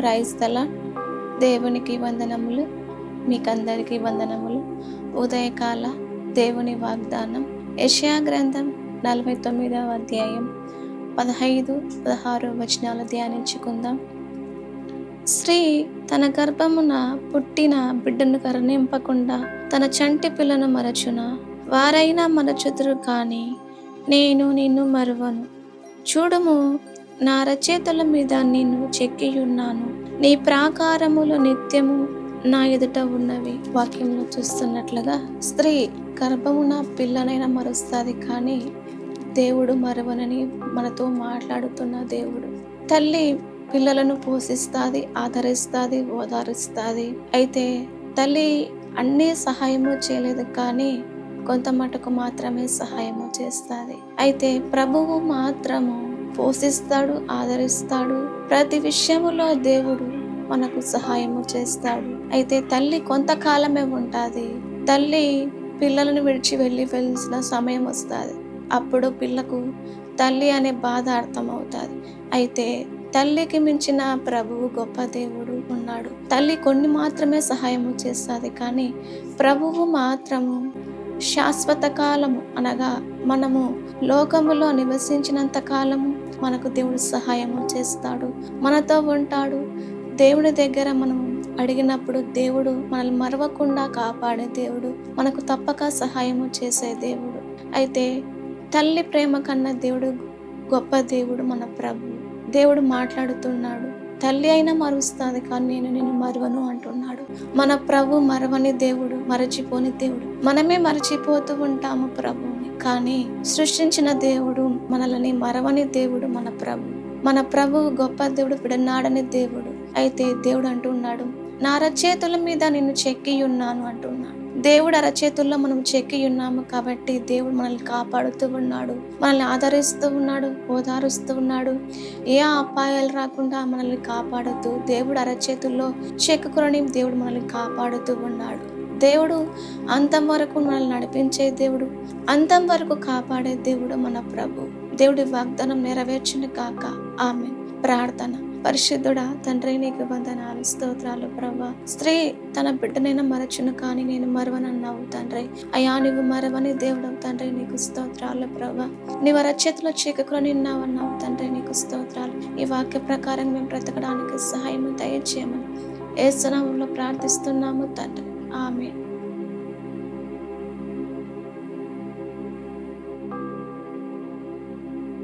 Praise the lord. దేవునికి వందనములు. మీకందరికీ వందనములు. ఉదయకాల దేవుని వాగ్దానం యెషయా గ్రంథం 49వ అధ్యాయం 15, 16 వచనాలు ధ్యానించుకుందాం. స్త్రీ తన గర్భమున పుట్టిన బిడ్డను కరుణింపకుండా తన చంటి పిల్లను మరచునా? వారైనా మరచుదురు కాని నేను నిన్ను మరువను. చూడుము, నా అరచేతుల మీద నిన్ను చెక్కియున్నాను. నీ ప్రాకారములు నిత్యము నా ఎదుట ఉన్నవి. వాక్యంలో చూస్తున్నట్లుగా స్త్రీ గర్భమున పిల్లనైనా మరుస్తుంది, కానీ దేవుడు మరువనని మనతో మాట్లాడుతున్న దేవుడు. తల్లి పిల్లలను పోషిస్తుంది, ఆదరిస్తుంది, ఓదారుస్తుంది. అయితే తల్లి అన్ని సహాయము చేయలేదు, కానీ కొంత మటుకు మాత్రమే సహాయము చేస్తుంది. అయితే ప్రభువు మాత్రము పోషిస్తాడు, ఆదరిస్తాడు. ప్రతి విషయములో దేవుడు మనకు సహాయము చేస్తాడు. అయితే తల్లి కొంతకాలమే ఉంటుంది. తల్లి పిల్లలను విడిచి వెళ్ళిన సమయం వస్తుంది. అప్పుడు పిల్లకు తల్లి అనే బాధ అర్థమవుతుంది. అయితే తల్లికి మించిన ప్రభువు గొప్ప దేవుడు ఉన్నాడు. తల్లి కొన్ని మాత్రమే సహాయము చేస్తుంది, కానీ ప్రభువు మాత్రము శాశ్వత కాలము, అనగా మనము లోకములో నివసించినంత కాలము మనకు దేవుడు సహాయము చేస్తాడు, మనతో ఉంటాడు. దేవుడి దగ్గర మనం అడిగినప్పుడు దేవుడు మనల్ని మరవకుండా కాపాడే దేవుడు, మనకు తప్పక సహాయము చేసే దేవుడు. అయితే తల్లి ప్రేమ కన్నా దేవుడు గొప్ప దేవుడు మన ప్రభు. దేవుడు మాట్లాడుతున్నాడు, తల్లి అయినా మరుస్తుంది, కానీ నేను నిన్ను మరువను అంటున్నాడు. మన ప్రభు మరవని దేవుడు, మరచిపోని దేవుడు. మనమే మరచిపోతూ ఉంటాము ప్రభువుని, కానీ సృష్టించిన దేవుడు మనల్ని మరవని దేవుడు మన ప్రభు. మన ప్రభు గొప్ప దేవుడు, విడనాడని దేవుడు. అయితే దేవుడు అంటున్నాడు, నా అరచేతుల మీద నిన్ను చెక్కి ఉన్నాను అంటున్నాడు. దేవుడు అరచేతుల్లో మనం చెక్కి ఉన్నాము కాబట్టి దేవుడు మనల్ని కాపాడుతూ ఉన్నాడు, మనల్ని ఆదరిస్తూ ఉన్నాడు, ఓదారుస్తూ ఉన్నాడు. ఏ అపాయాలు రాకుండా మనల్ని కాపాడుతూ దేవుడు అరచేతుల్లో చెక్కుకొని దేవుడు మనల్ని కాపాడుతూ ఉన్నాడు. దేవుడు అంతం వరకు మనల్ని నడిపించే దేవుడు, అంతం వరకు కాపాడే దేవుడు మన ప్రభు. దేవుడి వాగ్దానం నెరవేర్చును కాక. ఆమేన్. ప్రార్థన. పరిశుద్ధుడా తండ్రి, నీకు వందనాలు, స్తోత్రాలు ప్రభా. స్త్రీ తన బిడ్డనైనా మరచును, కానీ నేను మరవనన్నావు తండ్రి. అయ్యా, నువ్వు మరవని దేవుడవు తండ్రి, నీకు స్తోత్రాలు ప్రభా. నీవు అరచేతిలో చిక్కుకొని ఉన్నావన్నావు తండ్రి, నీకు స్తోత్రాలు. ఈ వాక్య ప్రకారం మేము బ్రతకడానికి సహాయం దయచేయమని యేసు నామములో ప్రార్థిస్తున్నాము తండ్రి. ఆమేన్.